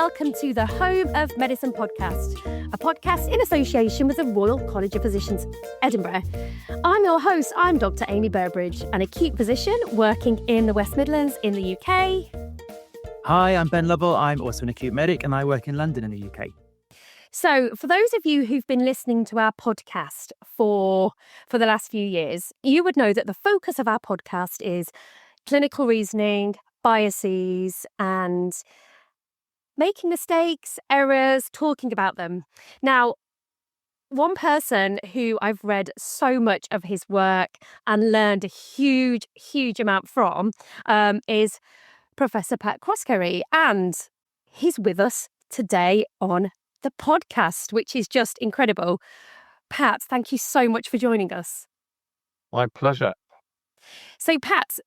welcome to the Home of Medicine podcast, a podcast in association with the Royal College of Physicians, Edinburgh. I'm your host, I'm Dr. Amie Burbridge, an acute physician working in the West Midlands in the UK. Hi, I'm Ben Lovell. I'm also an acute medic and I work in London in the UK. So for those of you who've been listening to our podcast for the last few years, you would know that the focus of our podcast is clinical reasoning, biases, and making mistakes, errors, talking about them. Now, one person who I've read so much of his work and learned a huge amount from is Professor Pat Croskerry, and he's with us today on the podcast, which is just incredible. Pat, thank you so much for joining us. My pleasure. So, Pat,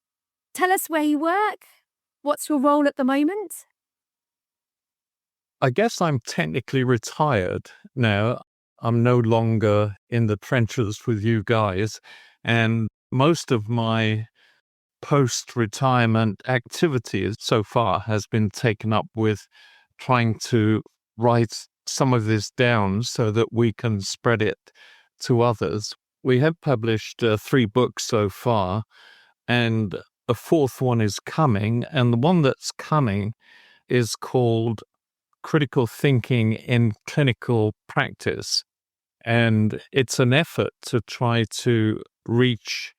tell us where you work. What's your role at the moment? I guess I'm technically retired now. I'm no longer in the trenches with you guys, and most of my post-retirement activities so far has been taken up with trying to write some of this down so that we can spread it to others. We have published 3 books so far, and a 4th one is coming, and the one that's coming is called Critical Thinking in Clinical Practice. And it's an effort to try to reach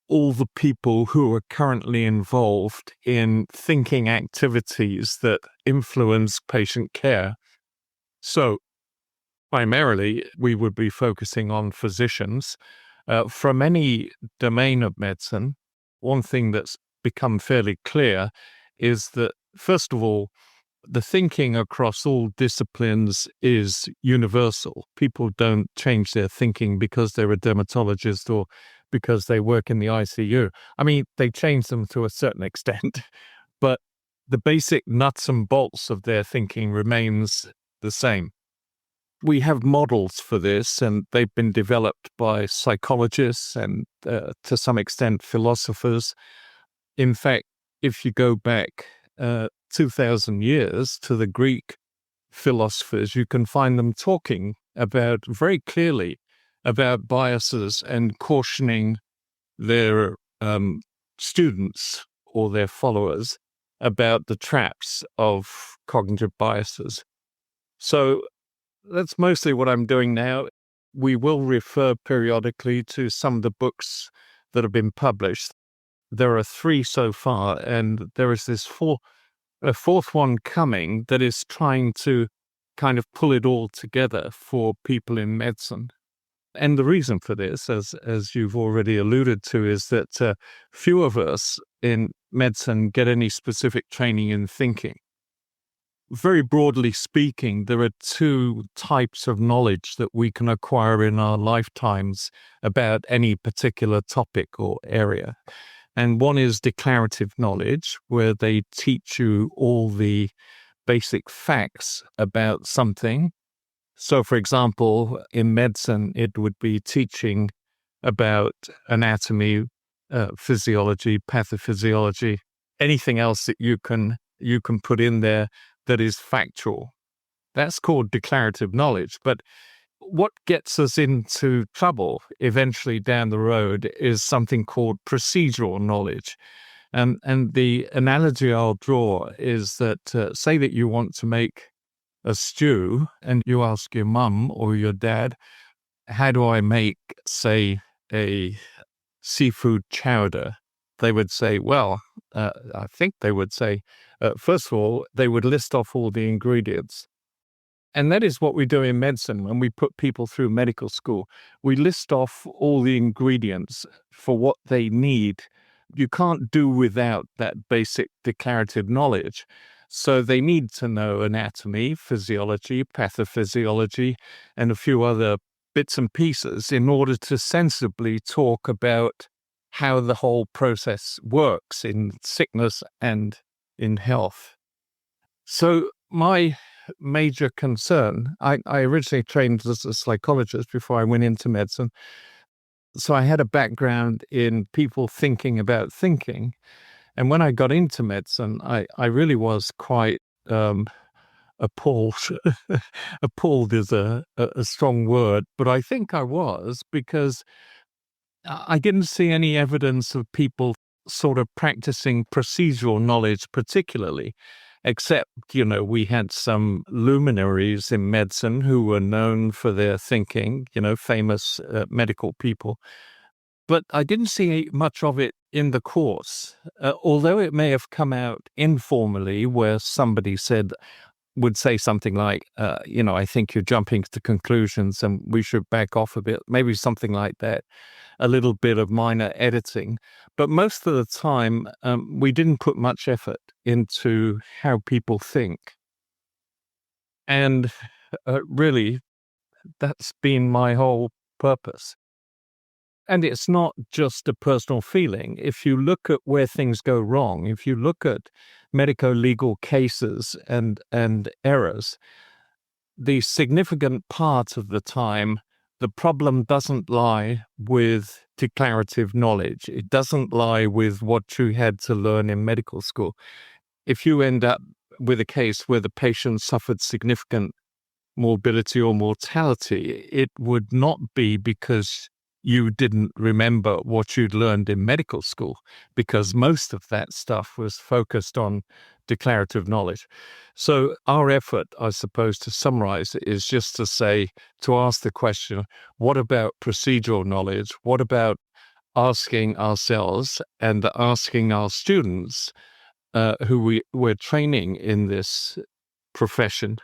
all the people who are currently involved in thinking activities that influence patient care. So primarily, we would be focusing on physicians. From any domain of medicine, one thing that's become fairly clear is that, first of all, the thinking across all disciplines is universal. People don't change their thinking because they're a dermatologist or because they work in the ICU. I mean, they change them to a certain extent, but the basic nuts and bolts of their thinking remains the same. We have models for this, and they've been developed by psychologists and, to some extent, philosophers. In fact, if you go back 2,000 years to the Greek philosophers, you can find them talking about very clearly about biases and cautioning their students or their followers about the traps of cognitive biases. So that's mostly what I'm doing now. We will refer periodically to some of the books that have been published. There are 3 so far, and there is a 4th one coming that is trying to kind of pull it all together for people in medicine. And the reason for this, as you've already alluded to, is that few of us in medicine get any specific training in thinking. Very broadly speaking, there are 2 types of knowledge that we can acquire in our lifetimes about any particular topic or area. And one is declarative knowledge, where they teach you all the basic facts about something. So, for example, in medicine, it would be teaching about anatomy, physiology, pathophysiology, anything else that you can put in there that is factual. That's called declarative knowledge. But what gets us into trouble eventually down the road is something called procedural knowledge. And the analogy I'll draw is that say that you want to make a stew and you ask your mum or your dad, how do I make, say, a seafood chowder? They would say, well, I think they would say, first of all, they would list off all the ingredients. And that is what we do in medicine when we put people through medical school. We list off all the ingredients for what they need. You can't do without that basic declarative knowledge. So they need to know anatomy, physiology, pathophysiology, and a few other bits and pieces in order to sensibly talk about how the whole process works in sickness and in health. So my major concern, I originally trained as a psychologist before I went into medicine. So I had a background in people thinking about thinking. And when I got into medicine, I really was quite appalled. Appalled is a strong word, but I think I was, because I didn't see any evidence of people sort of practicing procedural knowledge particularly, except, we had some luminaries in medicine who were known for their thinking, famous medical people. But I didn't see much of it in the course, although it may have come out informally where somebody would say something like, I think you're jumping to conclusions and we should back off a bit, maybe something like that, a little bit of minor editing. But most of the time, we didn't put much effort into how people think. And really, that's been my whole purpose. And it's not just a personal feeling. If you look at where things go wrong, if you look at medico-legal cases and errors, the significant part of the time, the problem doesn't lie with declarative knowledge. It doesn't lie with what you had to learn in medical school. If you end up with a case where the patient suffered significant morbidity or mortality, it would not be because you didn't remember what you'd learned in medical school, because most of that stuff was focused on declarative knowledge. So our effort, I suppose, to summarize it, is just to ask the question, what about procedural knowledge? What about asking ourselves and asking our students who we're training in this profession,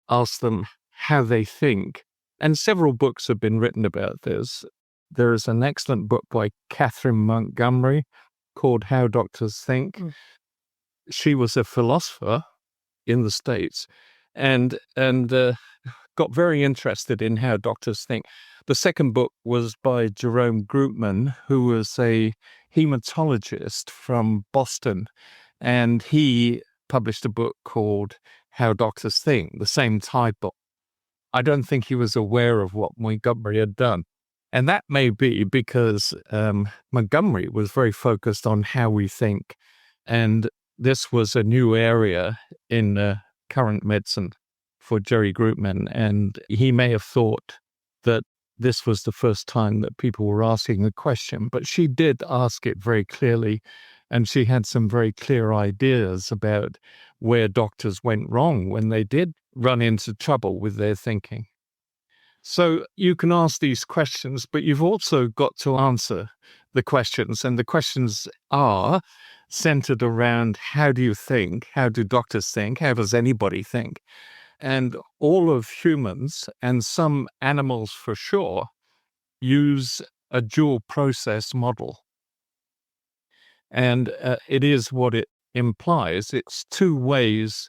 ask them how they think? And several books have been written about this. There is an excellent book by Catherine Montgomery called How Doctors Think. She was a philosopher in the States and got very interested in how doctors think. The second book was by Jerome Groopman, who was a hematologist from Boston, and he published a book called How Doctors Think, the same title. I don't think he was aware of what Montgomery had done. And that may be because Montgomery was very focused on how we think. And this was a new area in current medicine for Jerry Groopman. And he may have thought that this was the first time that people were asking the question. But she did ask it very clearly. And she had some very clear ideas about where doctors went wrong when they did run into trouble with their thinking. So you can ask these questions, but you've also got to answer the questions. And the questions are centered around, how do you think? How do doctors think? How does anybody think? And all of humans, and some animals for sure, use a dual process model. And it is what it implies. It's two ways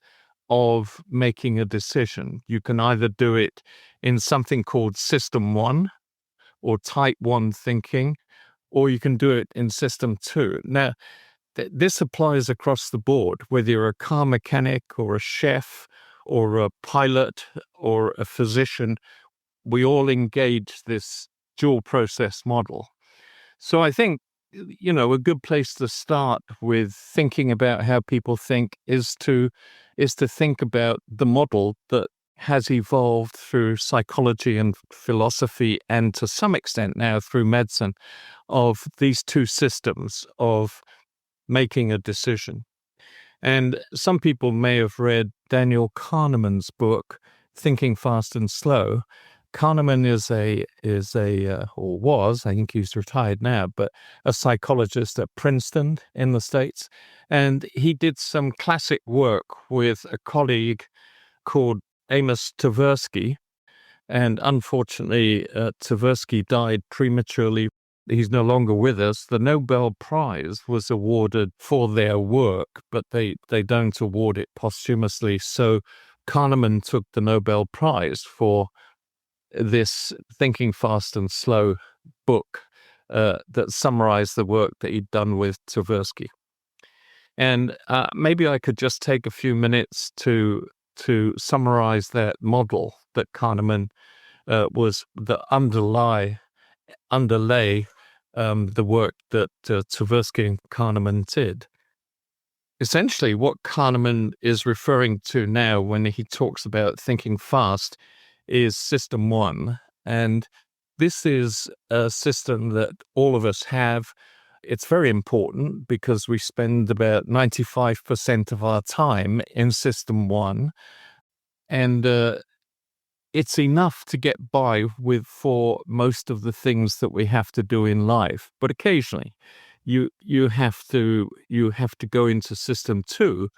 of making a decision. You can either do it in something called System 1 or Type 1 thinking, or you can do it in System 2. Now, this applies across the board, whether you're a car mechanic or a chef or a pilot or a physician. We all engage this dual process model. So I think, a good place to start with thinking about how people think is to think about the model that has evolved through psychology and philosophy, and to some extent now through medicine, of these two systems of making a decision. And some people may have read Daniel Kahneman's book, Thinking Fast and Slow. Kahneman was, I think he's retired now, but a psychologist at Princeton in the States. And he did some classic work with a colleague called Amos Tversky. And unfortunately, Tversky died prematurely. He's no longer with us. The Nobel Prize was awarded for their work, but they don't award it posthumously. So Kahneman took the Nobel Prize for this Thinking Fast and Slow book that summarized the work that he'd done with Tversky. And maybe I could just take a few minutes to summarize that model that Kahneman was the underlay the work that Tversky and Kahneman did. essentially what Kahneman is referring to now when he talks about thinking fast is system 1. And this is a system that all of us have. It's very important because we spend about 95% of our time in system 1. And it's enough to get by with for most of the things that we have to do in life. But occasionally you have to go into system 2,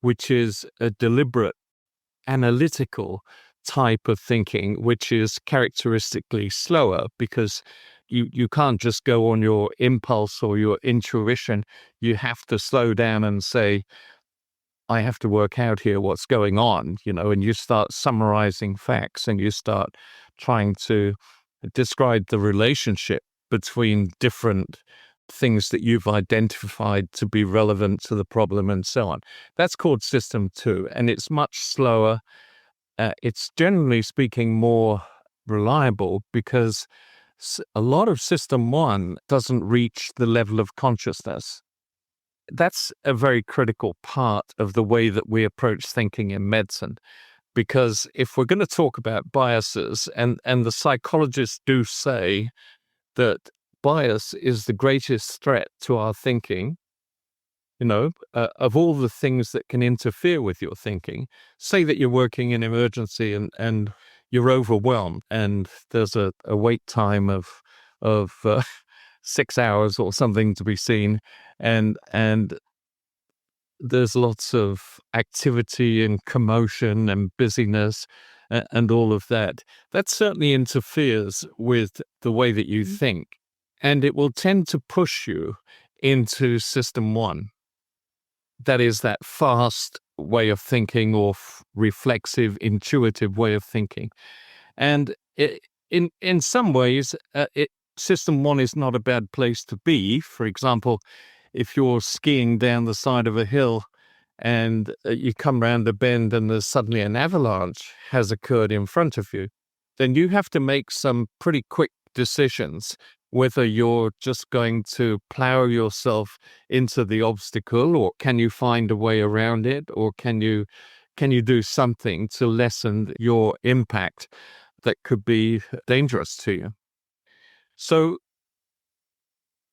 which is a deliberate analytical type of thinking, which is characteristically slower because you can't just go on your impulse or your intuition. You have to slow down and say, I have to work out here what's going on, and you start summarizing facts and you start trying to describe the relationship between different things that you've identified to be relevant to the problem and so on. That's called system 2, and it's much slower. It's generally speaking more reliable because a lot of system 1 doesn't reach the level of consciousness. That's a very critical part of the way that we approach thinking in medicine, because if we're going to talk about biases, and the psychologists do say that bias is the greatest threat to our thinking, of all the things that can interfere with your thinking. Say that you're working in emergency and you're overwhelmed and there's a wait time of 6 hours or something to be seen, and there's lots of activity and commotion and busyness and all of that. That certainly interferes with the way that you think, and it will tend to push you into system 1. That is that fast way of thinking or reflexive, intuitive way of thinking. And in some ways, system 1 is not a bad place to be. For example, if you're skiing down the side of a hill and you come round a bend and there's suddenly an avalanche has occurred in front of you, then you have to make some pretty quick decisions whether you're just going to plow yourself into the obstacle, or can you find a way around it, or can you do something to lessen your impact that could be dangerous to you. So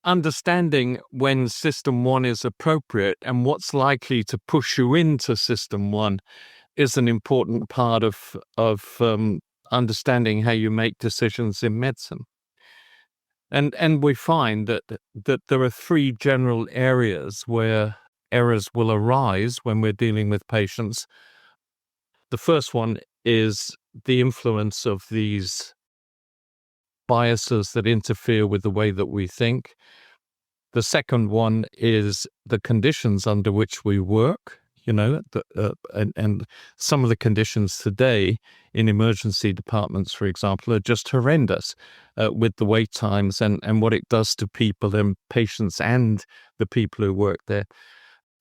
understanding when system 1 is appropriate and what's likely to push you into system 1 is an important part of understanding how you make decisions in medicine. And we find that there are 3 general areas where errors will arise when we're dealing with patients. The first one is the influence of these biases that interfere with the way that we think. The second one is the conditions under which we work, and some of the conditions today in emergency departments, for example, are just horrendous with the wait times and what it does to people and patients and the people who work there.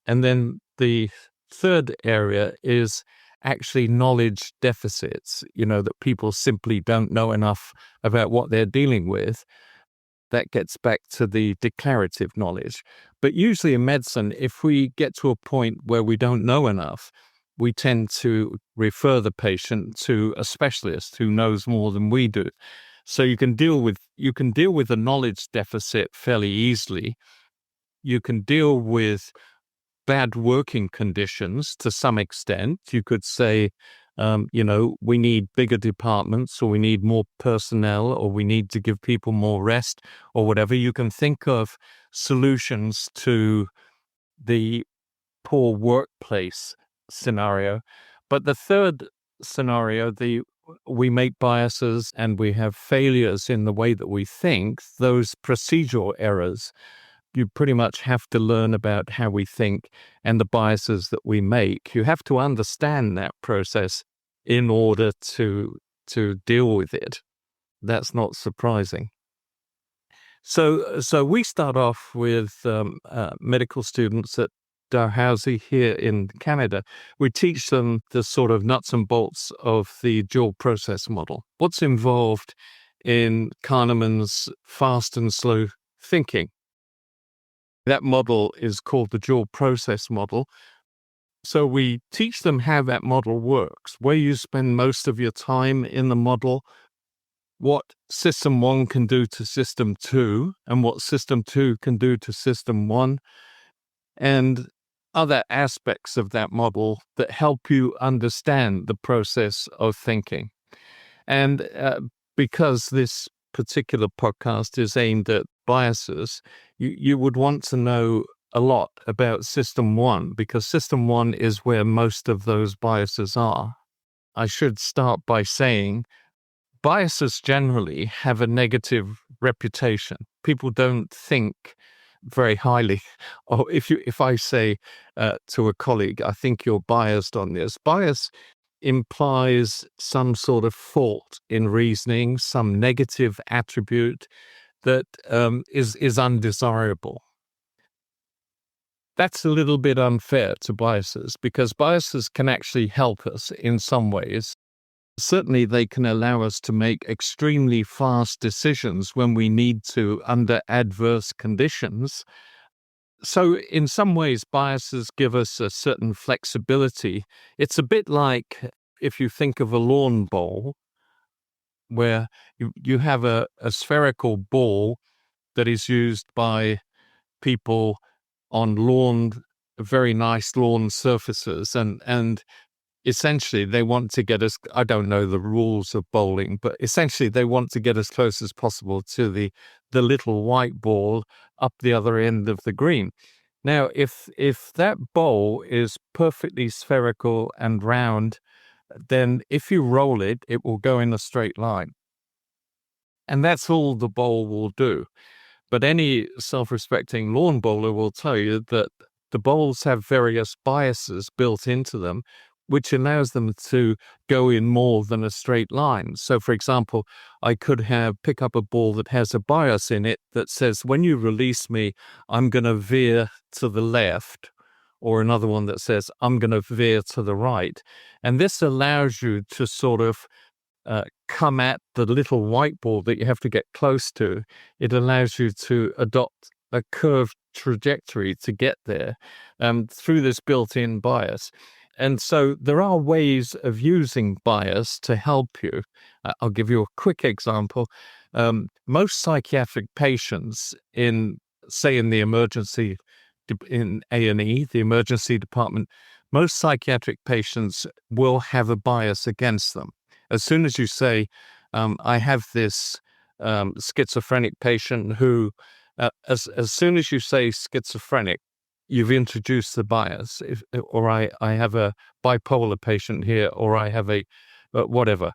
And then the third area is actually knowledge deficits, that people simply don't know enough about what they're dealing with. That gets back to the declarative knowledge. But usually in medicine, if we get to a point where we don't know enough, we tend to refer the patient to a specialist who knows more than we do. So you can deal with a knowledge deficit fairly easily. You can deal with bad working conditions to some extent. You could say, we need bigger departments, or we need more personnel, or we need to give people more rest, or whatever. You can think of solutions to the poor workplace scenario. But the third scenario, we make biases and we have failures in the way that we think, those procedural errors. You pretty much have to learn about how we think and the biases that we make. You have to understand that process in order to deal with it. That's not surprising. So we start off with medical students at Dalhousie here in Canada. We teach them the sort of nuts and bolts of the dual process model. What's involved in Kahneman's fast and slow thinking? That model is called the dual process model. So we teach them how that model works, where you spend most of your time in the model, what system 1 can do to system 2, and what system 2 can do to system 1, and other aspects of that model that help you understand the process of thinking. And because this particular podcast is aimed at biases, you would want to know a lot about system 1, because system 1 is where most of those biases are. I should start by saying biases generally have a negative reputation. People don't think very highly. Or if I say to a colleague, I think you're biased on this. Bias implies some sort of fault in reasoning, some negative attribute that is undesirable. That's a little bit unfair to biases, because biases can actually help us in some ways. Certainly, they can allow us to make extremely fast decisions when we need to under adverse conditions. So in some ways, biases give us a certain flexibility. It's a bit like if you think of a lawn bowl, where you have a spherical ball that is used by people on very nice lawn surfaces, and essentially they want to get us, I don't know the rules of bowling, but essentially they want to get as close as possible to the little white ball up the other end of the green. Now, if that bowl is perfectly spherical and round, then if you roll it, it will go in a straight line. And that's all the bowl will do. But any self-respecting lawn bowler will tell you that the bowls have various biases built into them, which allows them to go in more than a straight line. So, for example, I could pick up a ball that has a bias in it that says, when you release me, I'm going to veer to the left, or another one that says, I'm going to veer to the right. And this allows you to sort of come at the little white ball that you have to get close to. It allows you to adopt a curved trajectory to get there through this built-in bias. And so there are ways of using bias to help you. I'll give you a quick example. Most psychiatric patients in the emergency, in A&E, the emergency department, most psychiatric patients will have a bias against them. As soon as you say, I have this schizophrenic patient who, as soon as you say schizophrenic, you've introduced the bias. Or I have a bipolar patient here, or I have a whatever.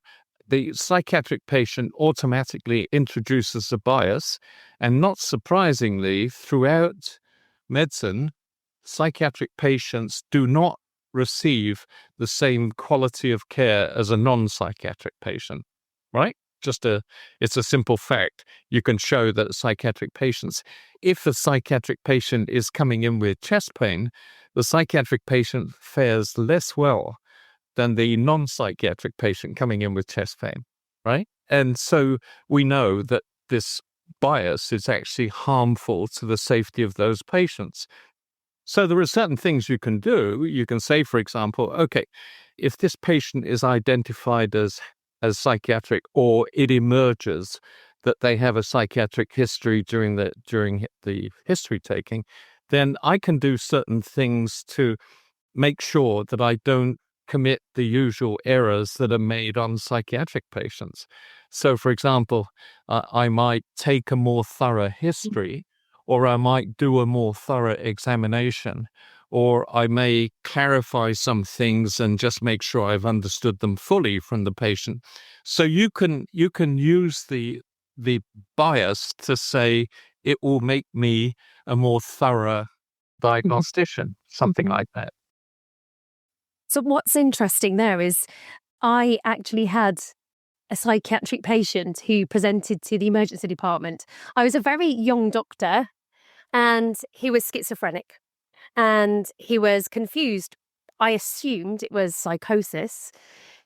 The psychiatric patient automatically introduces a bias, and not surprisingly, throughout medicine, psychiatric patients do not receive the same quality of care as a non-psychiatric patient, right? It's a simple fact. You can show that psychiatric patients, if a psychiatric patient is coming in with chest pain, the psychiatric patient fares less well than the non-psychiatric patient coming in with chest pain, right? And so we know that this bias is actually harmful to the safety of those patients. So there are certain things you can do. You can say, for example, okay, if this patient is identified as psychiatric, or it emerges that they have a psychiatric history during the history taking, then I can do certain things to make sure that I don't commit the usual errors that are made on psychiatric patients. So, for example, I might take a more thorough history, or I might do a more thorough examination, or I may clarify some things and just make sure I've understood them fully from the patient. So you can use the bias to say it will make me a more thorough diagnostician, something like that. So what's interesting there is I actually had a psychiatric patient who presented to the emergency department. I was a very young doctor, and he was schizophrenic, and he was confused. I assumed it was psychosis.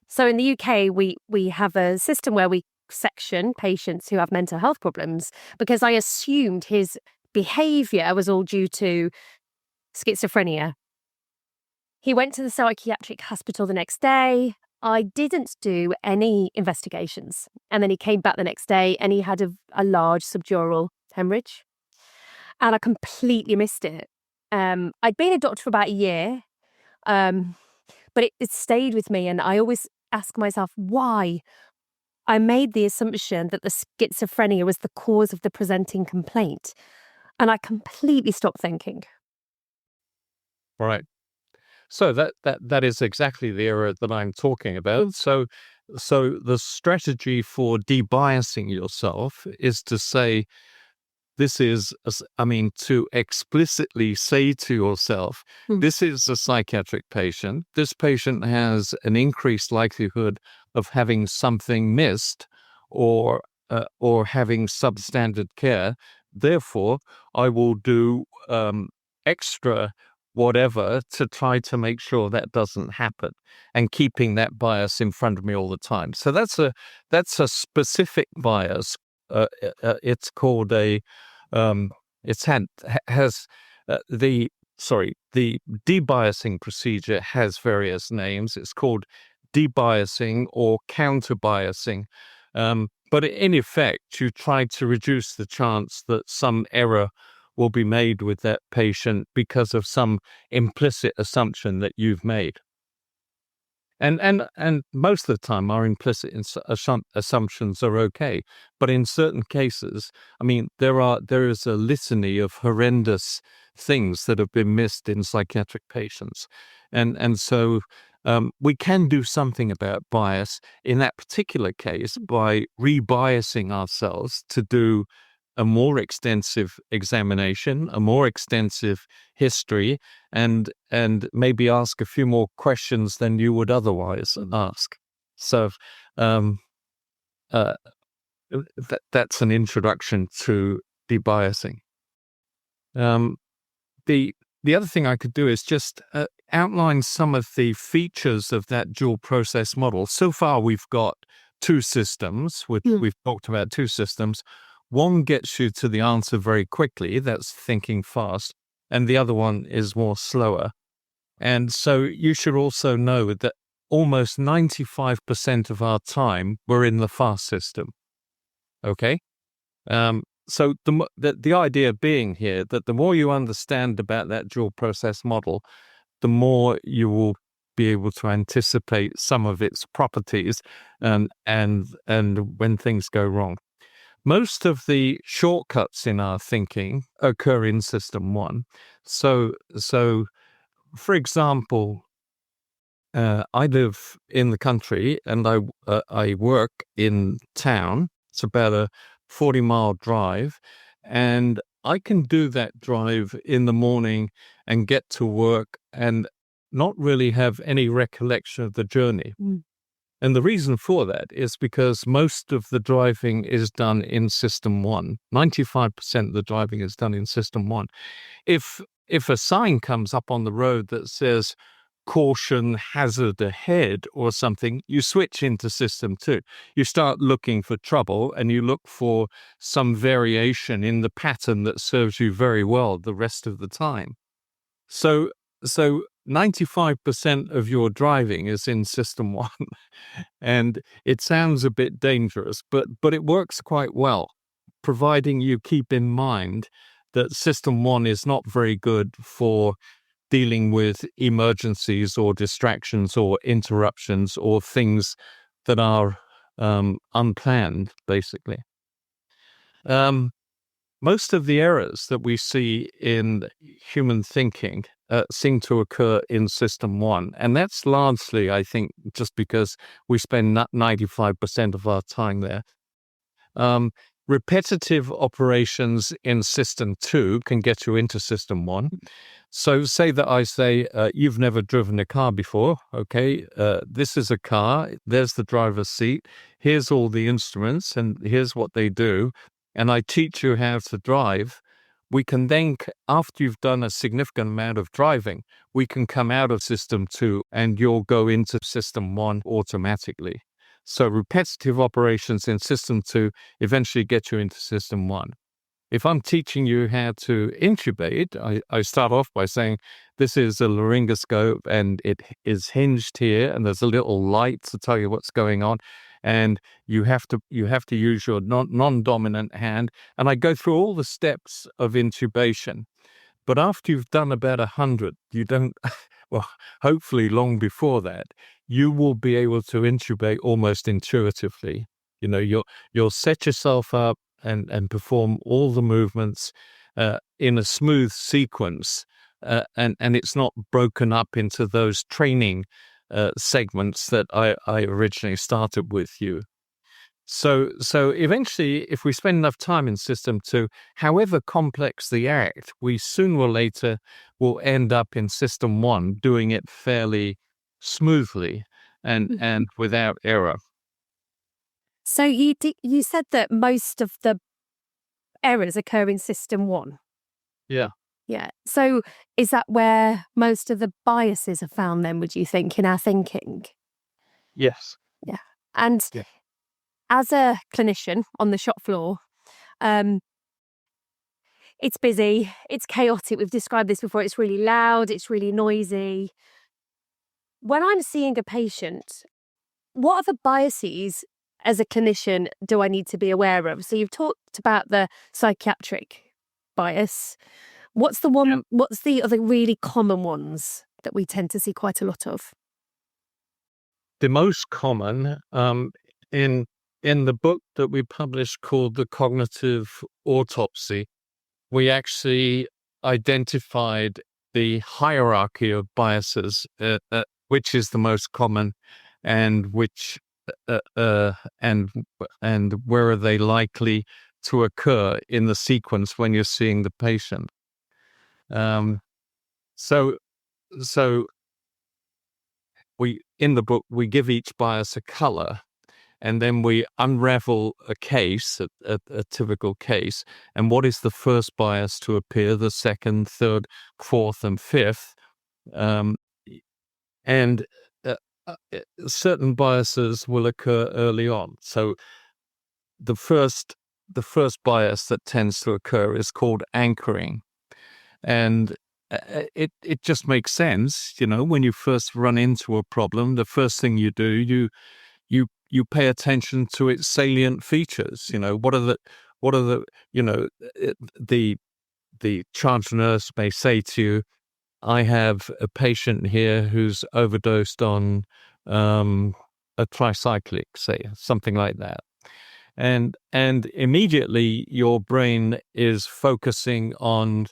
So in the UK, we have a system where we section patients who have mental health problems, because I assumed his behaviour was all due to schizophrenia. He went to the psychiatric hospital the next day. I didn't do any investigations. And then he came back the next day and he had a large subdural hemorrhage. And I completely missed it. I'd been a doctor for about a year, but it stayed with me. And I always ask myself why. I made the assumption that the schizophrenia was the cause of the presenting complaint. And I completely stopped thinking. Right. So that is exactly the error that I'm talking about. So the strategy for debiasing yourself is to say, to explicitly say to yourself, this is a psychiatric patient. This patient has an increased likelihood of having something missed or having substandard care. Therefore, I will do extra whatever to try to make sure that doesn't happen, and keeping that bias in front of me all the time. So that's a specific bias. It's called the debiasing procedure has various names. It's called debiasing or counter-biasing. But in effect, you try to reduce the chance that some error will be made with that patient because of some implicit assumption that you've made. And most of the time, our implicit assumptions are okay. But in certain cases, there is a litany of horrendous things that have been missed in psychiatric patients. And so we can do something about bias in that particular case by rebiasing ourselves to do a more extensive examination, a more extensive history, and maybe ask a few more questions than you would otherwise ask. So that's an introduction to debiasing. The other thing I could do is just outline some of the features of that dual process model. So far, we've got two systems. We've talked about two systems. One gets you to the answer very quickly, that's thinking fast, and the other one is more slower. And so you should also know that almost 95% of our time we're in the fast system. Okay? So the idea being here that the more you understand about that dual process model, the more you will be able to anticipate some of its properties and when things go wrong. Most of the shortcuts in our thinking occur in System 1. So for example, I live in the country and I work in town. It's about a 40-mile drive, and I can do that drive in the morning and get to work and not really have any recollection of the journey. And the reason for that is because most of the driving is done in System 1. 95% of the driving is done in System 1. If a sign comes up on the road that says, caution, hazard ahead or something, you switch into System 2. You start looking for trouble and you look for some variation in the pattern that serves you very well the rest of the time. So 95% of your driving is in System 1. And it sounds a bit dangerous, but it works quite well, providing you keep in mind that System 1 is not very good for dealing with emergencies or distractions or interruptions or things that are unplanned, basically. Most of the errors that we see in human thinking seem to occur in System 1. And that's largely, I think, just because we spend 95% of our time there. Repetitive operations in System 2 can get you into System 1. So say that I say, you've never driven a car before, okay? This is a car, there's the driver's seat, here's all the instruments, and here's what they do, and I teach you how to drive. We can then, after you've done a significant amount of driving, we can come out of System 2 and you'll go into System 1 automatically. So repetitive operations in System 2 eventually get you into System 1. If I'm teaching you how to intubate, I start off by saying, this is a laryngoscope and it is hinged here and there's a little light to tell you what's going on. And you have to use your non-dominant hand. And I go through all the steps of intubation. But after you've done about 100, you don't, well, hopefully long before that, you will be able to intubate almost intuitively. You know, you'll set yourself up and perform all the movements in a smooth sequence, and it's not broken up into those training segments that I originally started with you. So eventually, if we spend enough time in System 2, however complex the act, we sooner or later will end up in System 1 doing it fairly smoothly and without error. So you said that most of the errors occur in System 1. Yeah. Yeah. So is that where most of the biases are found then, would you think, in our thinking? Yes. Yeah. And Yeah. as a clinician on the shop floor, it's busy, it's chaotic. We've described this before. It's really loud, it's really noisy. When I'm seeing a patient, what are the biases as a clinician do I need to be aware of? So you've talked about the psychiatric bias. What's the one? Yeah. What's the other really common ones that we tend to see quite a lot of? The most common in the book that we published called The Cognitive Autopsy, we actually identified the hierarchy of biases, which is the most common, and which and where are they likely to occur in the sequence when you're seeing the patient. So we in the book we give each bias a color, and then we unravel a case, a typical case, and what is the first bias to appear, the second, third, fourth, and fifth, and certain biases will occur early on. So the first bias that tends to occur is called anchoring, and it just makes sense. You know, when you first run into a problem, the first thing you do, you pay attention to its salient features. You know, what are the you know, the charge nurse may say to you, I have a patient here who's overdosed on a tricyclic, say, something like that. And immediately your brain is focusing on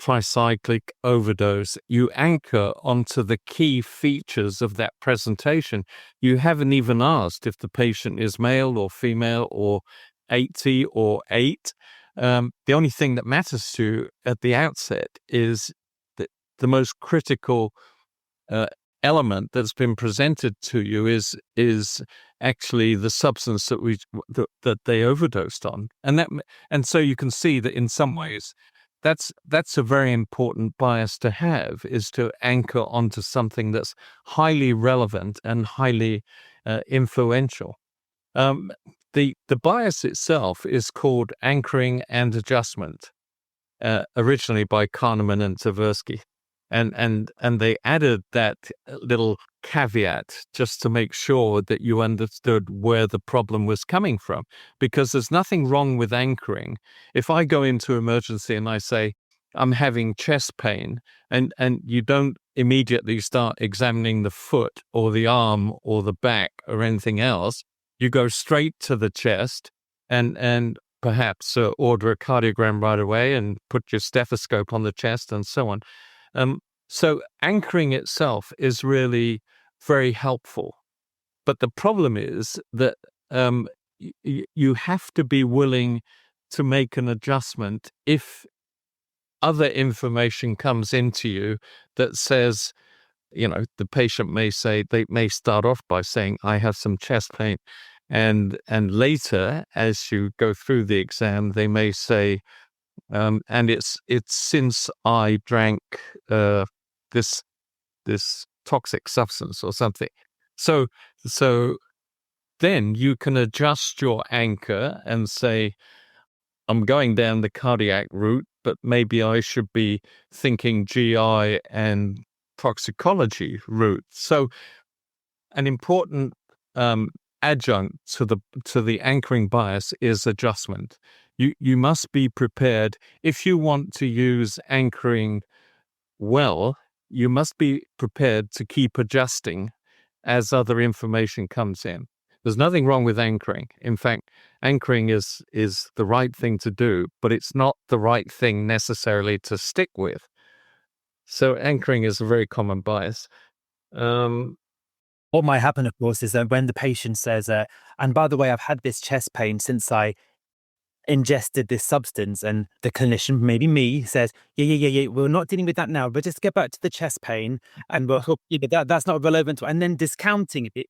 tricyclic overdose. You anchor onto the key features of that presentation. You haven't even asked if the patient is male or female or 80 or 8. The only thing that matters to you at the outset is that the most critical element that's been presented to you is actually the substance that they overdosed on, and so you can see that in some ways that's a very important bias to have, is to anchor onto something that's highly relevant and highly influential. The bias itself is called anchoring and adjustment, originally by Kahneman and Tversky. And they added that little caveat just to make sure that you understood where the problem was coming from, because there's nothing wrong with anchoring. If I go into emergency and I say, I'm having chest pain, and you don't immediately start examining the foot or the arm or the back or anything else, you go straight to the chest and perhaps order a cardiogram right away and put your stethoscope on the chest and so on. So anchoring itself is really very helpful. But the problem is that you have to be willing to make an adjustment if other information comes into you that says, you know, the patient may say, they may start off by saying, I have some chest pain. And later, as you go through the exam, they may say, and it's since I drank this toxic substance or something. So then you can adjust your anchor and say, I'm going down the cardiac route, but maybe I should be thinking GI and toxicology route. So an important adjunct to the anchoring bias is adjustment. You must be prepared. If you want to use anchoring well, you must be prepared to keep adjusting as other information comes in. There's nothing wrong with anchoring. In fact, anchoring is the right thing to do, but it's not the right thing necessarily to stick with. So anchoring is a very common bias. What might happen, of course, is that when the patient says, and by the way, I've had this chest pain since I ingested this substance, and the clinician, maybe me, says, yeah, we're not dealing with that now, but just get back to the chest pain, and that's not relevant, and then discounting it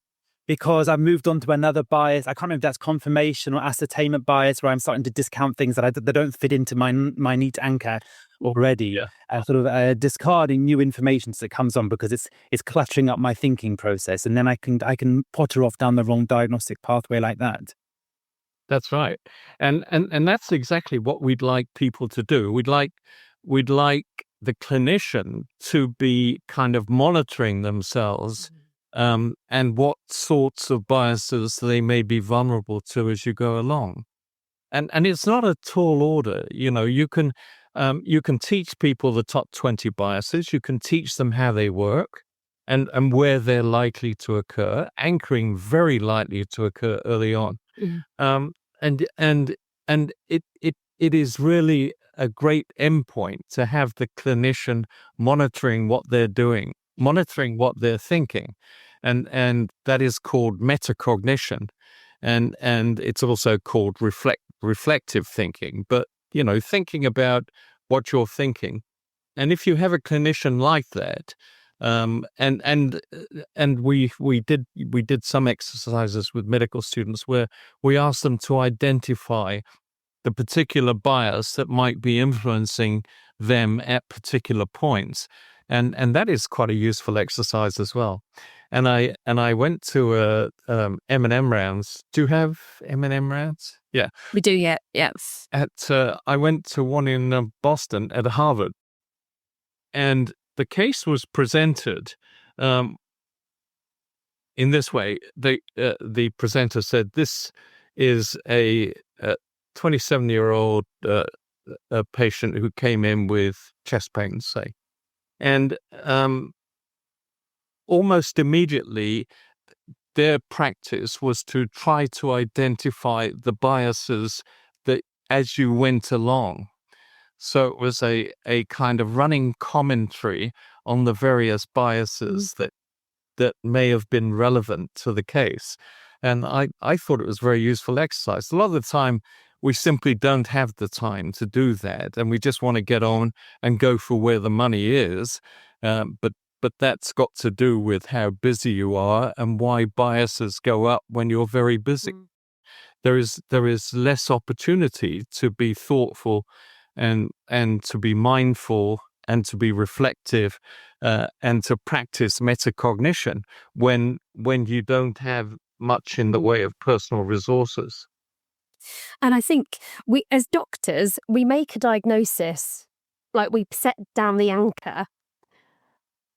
because I've moved on to another bias. I can't remember if that's confirmation or ascertainment bias, where I'm starting to discount things that don't fit into my neat anchor already, and sort of discarding new information that comes on because it's cluttering up my thinking process, and then I can potter off down the wrong diagnostic pathway like that. That's right. And that's exactly what we'd like people to do. We'd like the clinician to be kind of monitoring themselves and what sorts of biases they may be vulnerable to as you go along. And it's not a tall order. You can teach people the top 20 biases. You can teach them how they work and where they're likely to occur, anchoring very likely to occur early on. And it is really a great endpoint to have the clinician monitoring what they're doing, monitoring what they're thinking, and that is called metacognition, and it's also called reflective thinking. But thinking about what you're thinking, and if you have a clinician like that. And we did some exercises with medical students where we asked them to identify the particular bias that might be influencing them at particular points, and that is quite a useful exercise as well. And I went to M&M rounds. Do you have M&M rounds? Yeah, We do, yeah. Yes. I went to one in Boston at Harvard, and the case was presented in this way. The presenter said, "This is a 27-year-old patient who came in with chest pain, say." And almost immediately, their practice was to try to identify the biases that as you went along. So it was a kind of running commentary on the various biases that may have been relevant to the case. And I thought it was very useful exercise. A lot of the time, we simply don't have the time to do that, and we just want to get on and go for where the money is. But that's got to do with how busy you are and why biases go up when you're very busy. There is less opportunity to be thoughtful and to be mindful and to be reflective and to practice metacognition when you don't have much in the way of personal resources. And I think we, as doctors, we make a diagnosis, like we set down the anchor,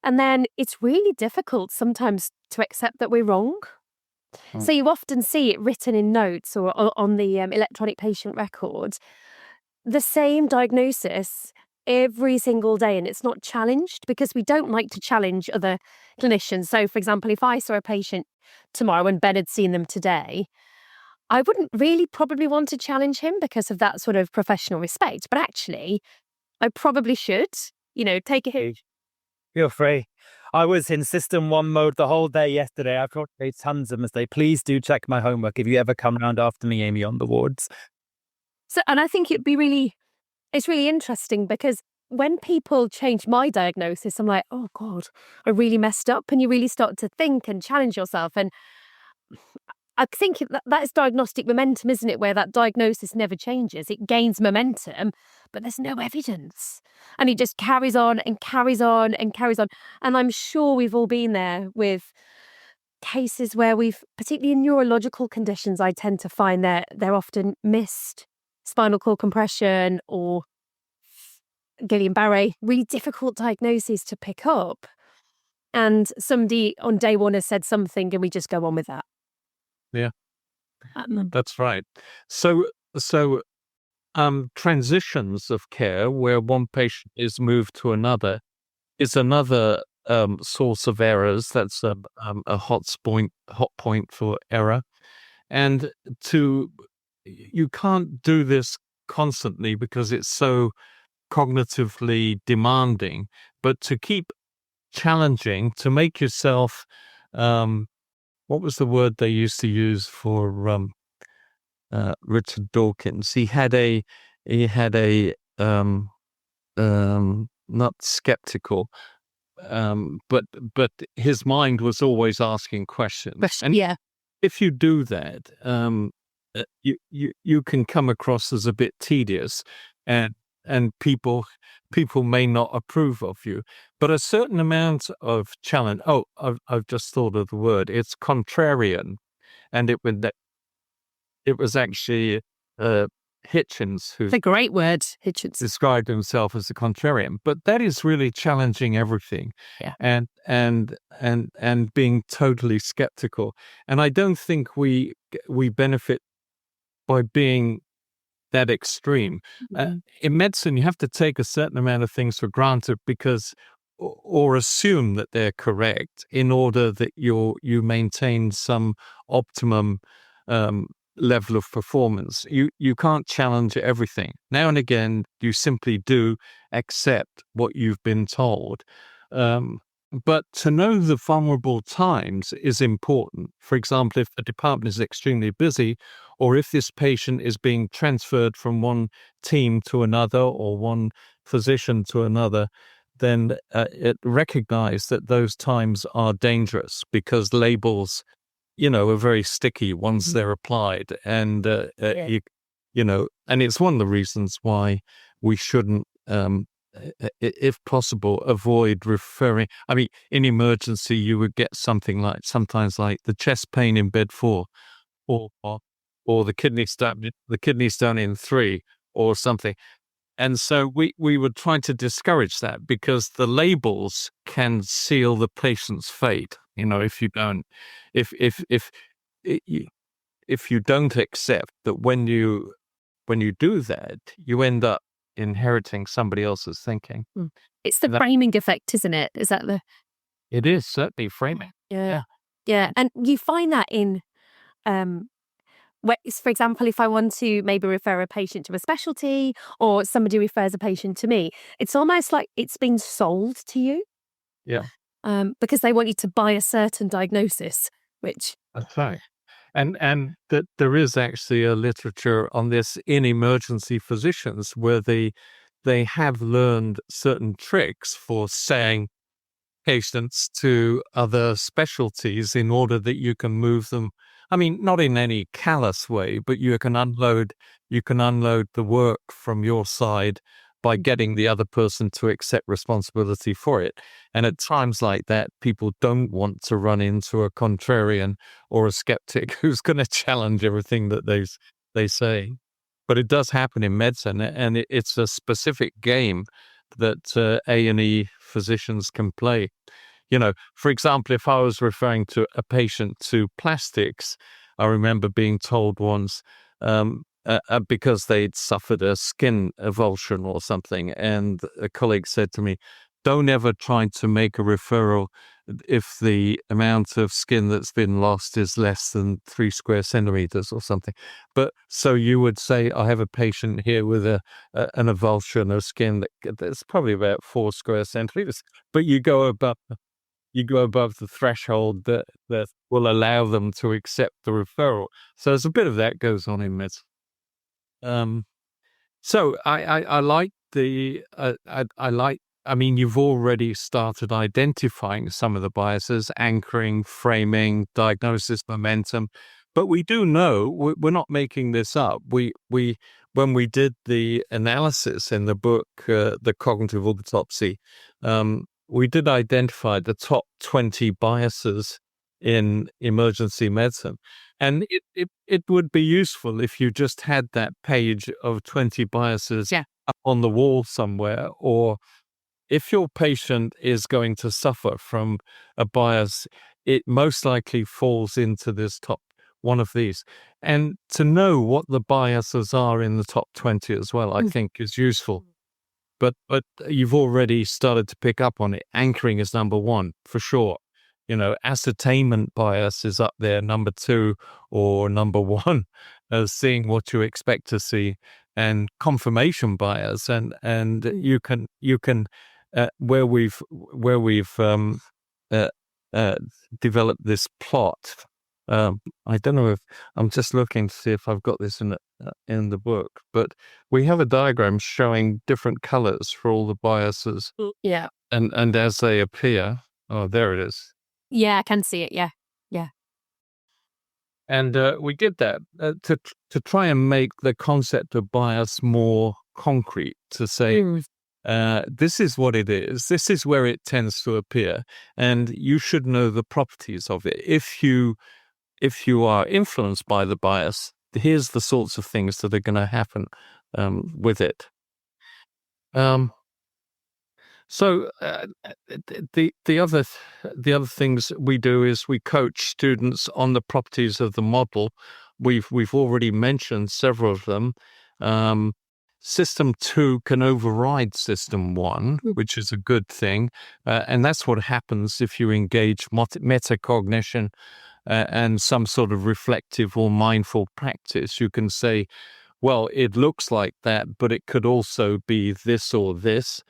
and then it's really difficult sometimes to accept that we're wrong. So you often see it written in notes or on the electronic patient record, the same diagnosis every single day, and it's not challenged because we don't like to challenge other clinicians. So, for example, if I saw a patient tomorrow and Ben had seen them today, I wouldn't really probably want to challenge him because of that sort of professional respect. But actually, I probably should, take a hit. Feel free. I was in system 1 mode the whole day yesterday. I've made tons of mistakes. Please do check my homework if you ever come round after me, Amie, on the wards. So, and I think it's really interesting because when people change my diagnosis, I'm like, oh God, I really messed up. And you really start to think and challenge yourself. And I think that is diagnostic momentum, isn't it? Where that diagnosis never changes. It gains momentum, but there's no evidence. And it just carries on and carries on and carries on. And I'm sure we've all been there with cases where particularly in neurological conditions, I tend to find they're often missed spinal cord compression or Guillain-Barré, really difficult diagnoses to pick up. And somebody on day one has said something and we just go on with that. Yeah, that's right. So transitions of care where one patient is moved to another is another source of errors. That's a hot point for error. And you can't do this constantly because it's so cognitively demanding, but to keep challenging, to make yourself, what was the word they used to use for Richard Dawkins? He had a not skeptical, but his mind was always asking questions. And if you do that, you can come across as a bit tedious, and people may not approve of you. But a certain amount of challenge. Oh, I've just thought of the word. It's contrarian, and it was actually Hitchens who. It's a great word, Hitchens. Described himself as a contrarian, but that is really challenging everything, and being totally skeptical. And I don't think we benefit by being that extreme. In medicine, you have to take a certain amount of things for granted because, or assume that they're correct in order that you maintain some optimum level of performance. You can't challenge everything. Now and again, you simply do accept what you've been told. But to know the vulnerable times is important. For example, if the department is extremely busy, or if this patient is being transferred from one team to another or one physician to another, then it recognize that those times are dangerous because labels, are very sticky once they're applied. And, and it's one of the reasons why we shouldn't, if possible, avoid referring. I mean, in emergency, you would get something sometimes like the chest pain in bed 4 or the kidney stone in 3 or something. And so we would try to discourage that because the labels can seal the patient's fate. If you don't, if you don't accept that when you do that, you end up inheriting somebody else's thinking. It's the framing effect, isn't it? Is that the? It is certainly framing. Yeah. And you find that in, for example, if I want to maybe refer a patient to a specialty or somebody refers a patient to me, it's almost like it's been sold to you. Yeah. Because they want you to buy a certain diagnosis, which. That's right. And that there is actually a literature on this in emergency physicians where they have learned certain tricks for saying patients to other specialties in order that you can move them. I mean, not in any callous way, but you can unload the work from your side by getting the other person to accept responsibility for it. And at times like that, people don't want to run into a contrarian or a skeptic who's going to challenge everything that they say. But it does happen in medicine, and it's a specific game that A&E physicians can play. For example, if I was referring to a patient to plastics, I remember being told once, because they'd suffered a skin avulsion or something, and a colleague said to me, don't ever try to make a referral if the amount of skin that's been lost is less than 3 square centimeters or something. But so you would say, I have a patient here with an avulsion of skin that's probably about 4 square centimeters, but you go above the threshold that will allow them to accept the referral. So there's a bit of that goes on in medicine. So I like I mean, you've already started identifying some of the biases, anchoring, framing, diagnosis, momentum, but we do know, we're not making this up. When we did the analysis in the book, The Cognitive Autopsy, we did identify the top 20 biases in emergency medicine. And it would be useful if you just had that page of 20 biases up on the wall somewhere, or if your patient is going to suffer from a bias, it most likely falls into this top one of these. And to know what the biases are in the top 20 as well, I think is useful. But you've already started to pick up on it. Anchoring is number one, for sure. Ascertainment bias is up there, number 2 or number 1, seeing what you expect to see, and confirmation bias, and you can where we've developed this plot. I don't know if I'm just looking to see if I've got this in the book, but we have a diagram showing different colors for all the biases. Yeah. And as they appear, oh, there it is. Yeah, I can see it. Yeah. And we did that to try and make the concept of bias more concrete, to say, this is what it is. This is where it tends to appear, and you should know the properties of it. If you are influenced by the bias, here's the sorts of things that are going to happen with it. So the other things we do is we coach students on the properties of the model. We've already mentioned several of them. System 2 can override System 1, which is a good thing, and that's what happens if you engage metacognition and some sort of reflective or mindful practice. You can say, well, it looks like that, but it could also be this or this.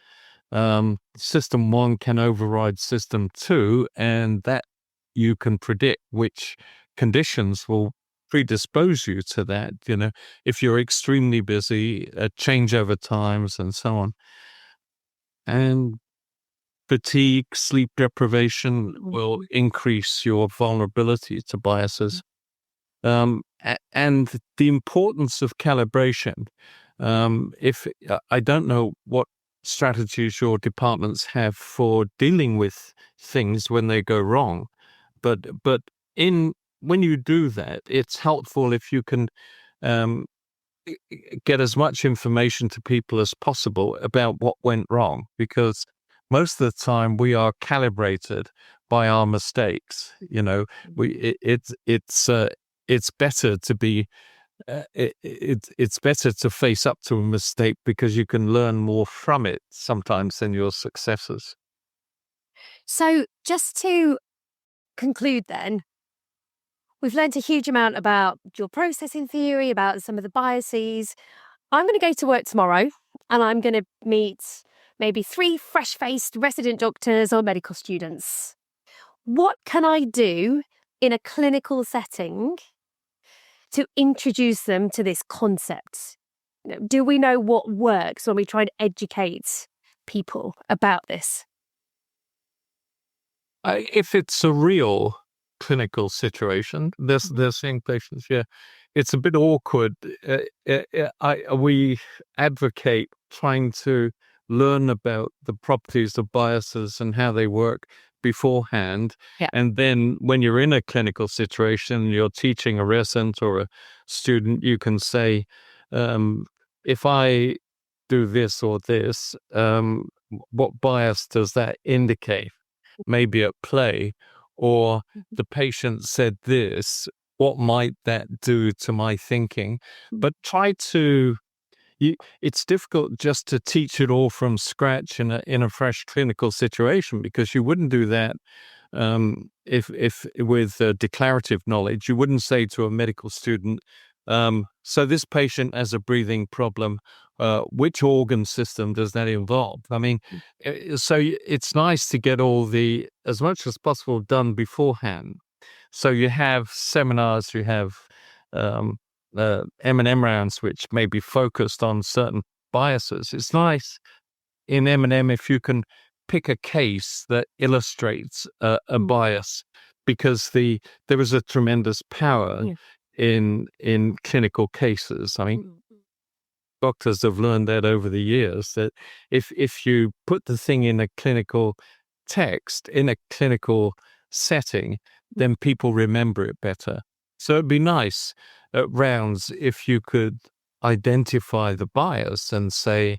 System 1 can override System 2, and that you can predict which conditions will predispose you to that. If you're extremely busy, changeover times, and so on. And fatigue, sleep deprivation will increase your vulnerability to biases. And the importance of calibration. If I don't know what strategies your departments have for dealing with things when they go wrong, but when you do that, it's helpful if you can get as much information to people as possible about what went wrong, because most of the time we are calibrated by our mistakes. It's better to be it's better to face up to a mistake, because you can learn more from it sometimes than your successes. So just to conclude then, we've learned a huge amount about your processing theory, about some of the biases. I'm going to go to work tomorrow and I'm going to meet maybe 3 fresh-faced resident doctors or medical students. What can I do in a clinical setting to introduce them to this concept? Do we know what works when we try to educate people about this? If it's a real clinical situation, they're seeing patients, it's a bit awkward. We advocate trying to learn about the properties of biases and how they work beforehand. And then when you're in a clinical situation, you're teaching a resident or a student, you can say, if I do this or this, what bias does that indicate? Maybe at play, or the patient said this, what might that do to my thinking? But try to, it's difficult just to teach it all from scratch in a fresh clinical situation, because you wouldn't do that if with declarative knowledge. You wouldn't say to a medical student, so this patient has a breathing problem, which organ system does that involve? I mean, so it's nice to get as much as possible done beforehand. So you have seminars, you have M&M rounds, which may be focused on certain biases. It's nice in M&M if you can pick a case that illustrates a bias, because there is a tremendous power in clinical cases. I mean, doctors have learned that over the years, that if you put the thing in a clinical text, in a clinical setting, then people remember it better. So it'd be nice at rounds if you could identify the bias and say,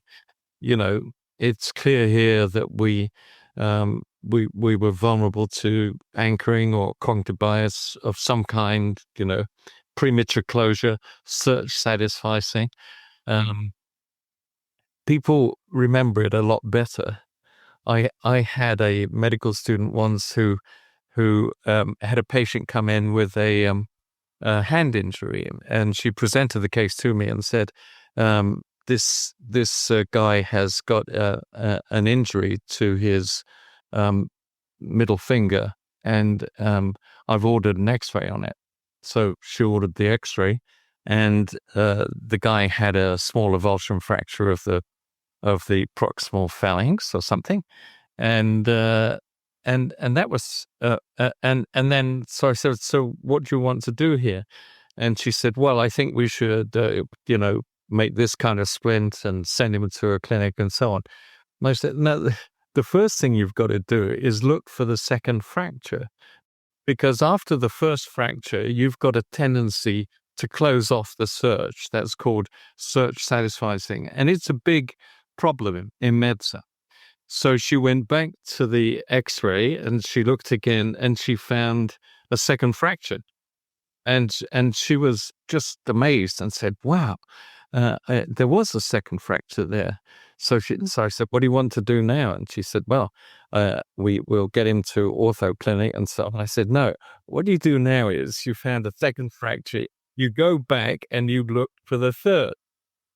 it's clear here that we were vulnerable to anchoring or cognitive bias of some kind, premature closure, search satisficing. People remember it a lot better. I had a medical student once who had a patient come in with a hand injury, and she presented the case to me and said, this guy has got an injury to his middle finger, and I've ordered an X-ray on it. So she ordered the X-ray, and the guy had a small avulsion fracture of the proximal phalanx or something, and that was and then so I said, so what do you want to do here? And she said, well, I think we should make this kind of splint and send him to a clinic and so on. And I said, no, the first thing you've got to do is look for the second fracture, because after the first fracture you've got a tendency to close off the search. That's called search satisficing, and it's a big problem in medicine. So she went back to the X-ray and she looked again and she found a second fracture. And she was just amazed and said, wow, there was a second fracture there. So I said, what do you want to do now? And she said, well, we'll get him to ortho clinic and so on. I said, no, what you do now is you found a second fracture. You go back and you look for the third.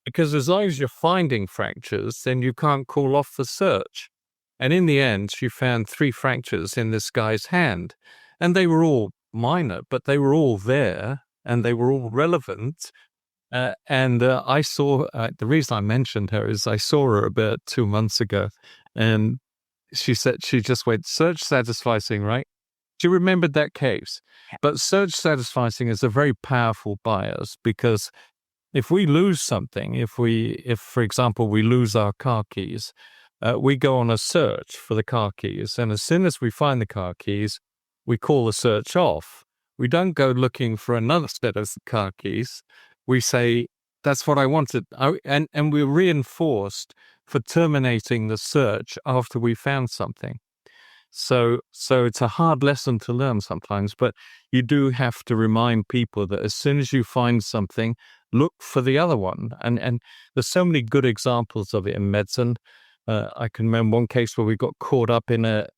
Because as long as you're finding fractures, then you can't call off the search. And in the end, she found 3 fractures in this guy's hand. And they were all minor, but they were all there and they were all relevant. I saw, the reason I mentioned her is I saw her about 2 months ago. And she said, she just went, search satisficing, right? She remembered that case. But search satisficing is a very powerful bias, because if we lose something, if for example, we lose our car keys, we go on a search for the car keys. And as soon as we find the car keys, we call the search off. We don't go looking for another set of car keys. We say, that's what I wanted. And we're reinforced for terminating the search after we found something. So it's a hard lesson to learn sometimes, but you do have to remind people that as soon as you find something, look for the other one. And there's so many good examples of it in medicine. I can remember one case where we got caught up in a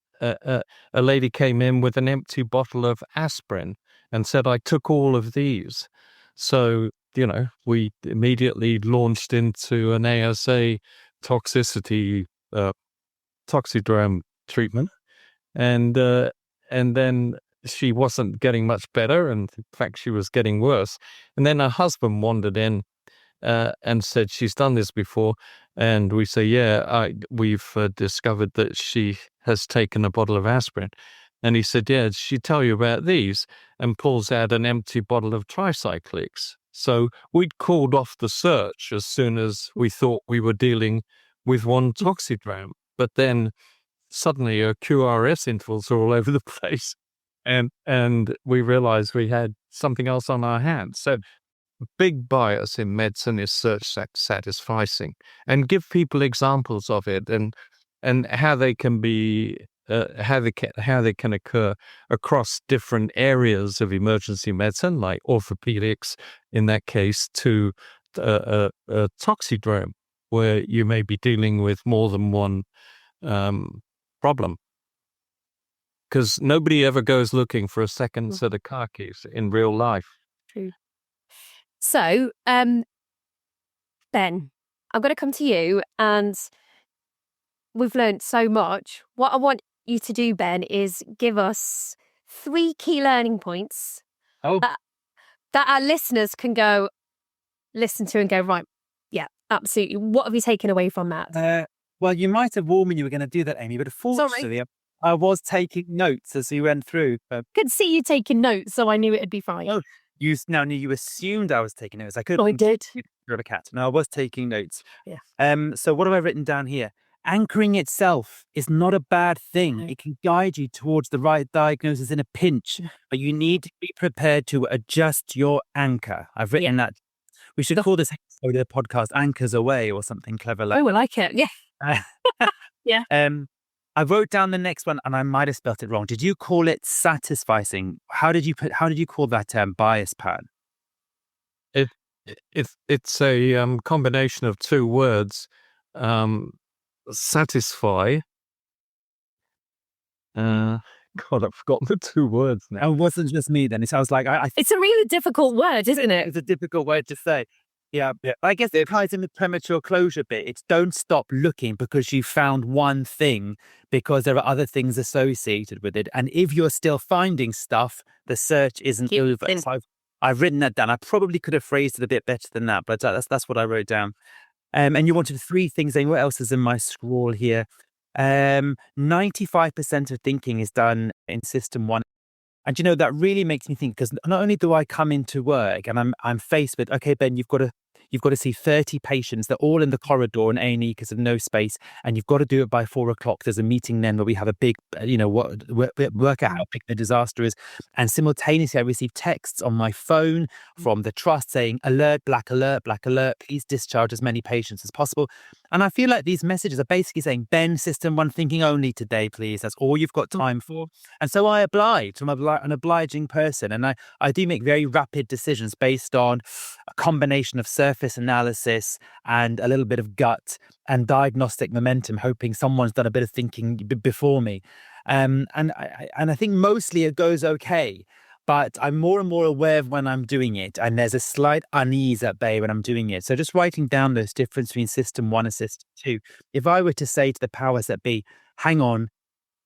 lady came in with an empty bottle of aspirin and said, I took all of these. So, we immediately launched into an ASA toxicity, toxidrome treatment. And then she wasn't getting much better, and in fact, she was getting worse. And then her husband wandered in and said, she's done this before. And we say, yeah, we've discovered that she has taken a bottle of aspirin. And he said, yeah, did she tell you about these? And pulls out an empty bottle of tricyclics. So we'd called off the search as soon as we thought we were dealing with one toxidrome. But then suddenly our QRS intervals are all over the place, and we realized we had something else on our hands. So big bias in medicine is search satisficing, and give people examples of it and how they can be how they can occur across different areas of emergency medicine, like orthopedics in that case, to a toxidrome where you may be dealing with more than one problem, because nobody ever goes looking for a second set of car keys in real life. True. So, Ben, I'm going to come to you, and we've learned so much. What I want you to do, Ben, is give us 3 key learning points that our listeners can go listen to and go, right, yeah, absolutely. What have you taken away from that? Well, you might have warned me you were going to do that, Amy, but unfortunately, I was taking notes as you went through. Could see you taking notes, so I knew it'd be fine. Oh, you assumed I was taking notes. I did. You're a cat. No, I was taking notes. Yeah. So what have I written down here? anchoring itself is not a bad thing. No. It can guide you towards the right diagnosis in a pinch, but you need to be prepared to adjust your anchor. I've written that. We should call this episode of the podcast Anchors Away or something clever like Oh, I like it. Yeah. Yeah. I wrote down the next one and I might have spelt it wrong. Did you call it satisficing? How did you call that bias, Pat? It's a combination of two words, satisfy. God, I've forgotten the two words now. Oh, it wasn't just me then. It sounds like It's a really difficult word, isn't it? it's a difficult word to say. Yeah. I guess it ties in the premature closure bit. It's don't stop looking because you found one thing, because there are other things associated with it. And if you're still finding stuff, the search isn't over. So I've written that down. I probably could have phrased it a bit better than that, but that's what I wrote down. And you wanted 3 things. Then what else is in my scroll here? 95% of thinking is done in system 1. And that really makes me think, because not only do I come into work and I'm faced with, okay, Ben, you've got to see 30 patients. They're all in the corridor in A&E because of no space, and you've got to do it by 4 o'clock. There's a meeting then where we have a big, work out how big the disaster is. And simultaneously, I receive texts on my phone from the trust saying, alert, black alert, please discharge as many patients as possible. And I feel like these messages are basically saying, Ben, system 1 thinking only today, please. That's all you've got time for. And so I oblige. I'm an obliging person. And I do make very rapid decisions based on a combination of surface analysis and a little bit of gut and diagnostic momentum, hoping someone's done a bit of thinking before me. And I think mostly it goes okay. But I'm more and more aware of when I'm doing it, and there's a slight unease at bay when I'm doing it. So just writing down those differences between system 1 and system 2. If I were to say to the powers that be, hang on,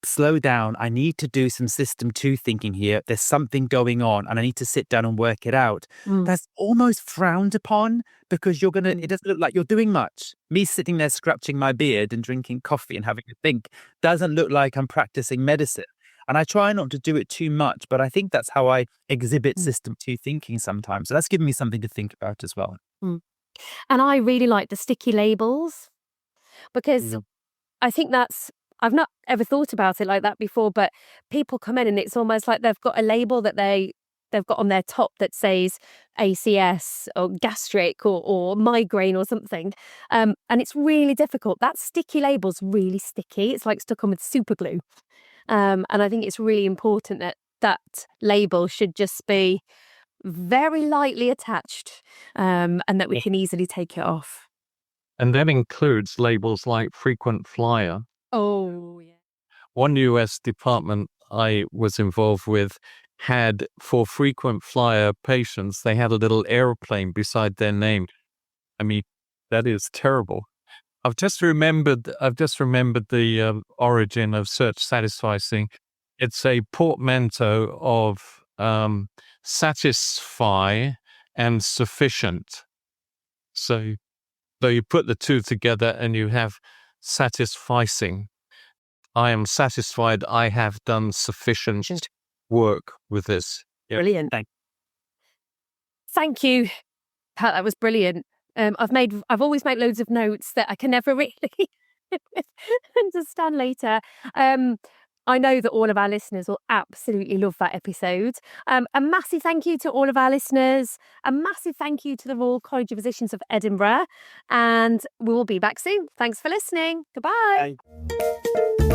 slow down, I need to do some system 2 thinking here. There's something going on and I need to sit down and work it out. That's almost frowned upon, because it doesn't look like you're doing much. Me sitting there scratching my beard and drinking coffee and having a think doesn't look like I'm practicing medicine. And I try not to do it too much, but I think that's how I exhibit system 2 thinking sometimes. So that's given me something to think about as well. And I really like the sticky labels, because I think I've not ever thought about it like that before, but people come in and it's almost like they've got a label that they've got on their top that says ACS or gastric or migraine or something. And it's really difficult. That sticky label's really sticky. It's like stuck on with super glue. And I think it's really important that label should just be very lightly attached, and that we can easily take it off. And that includes labels like frequent flyer. Oh, yeah. One US department I was involved with had, for frequent flyer patients, they had a little airplane beside their name. I mean, that is terrible. I've just remembered the origin of search satisficing. It's a portmanteau of satisfy and sufficient. So you put the two together and you have satisficing. I am satisfied I have done sufficient work with this. Yep. Brilliant. Thank you, Pat. That was brilliant. I've always made loads of notes that I can never really understand later. I know that all of our listeners will absolutely love that episode. A massive thank you to all of our listeners. A massive thank you to the Royal College of Physicians of Edinburgh. And we will be back soon. Thanks for listening. Goodbye. Bye.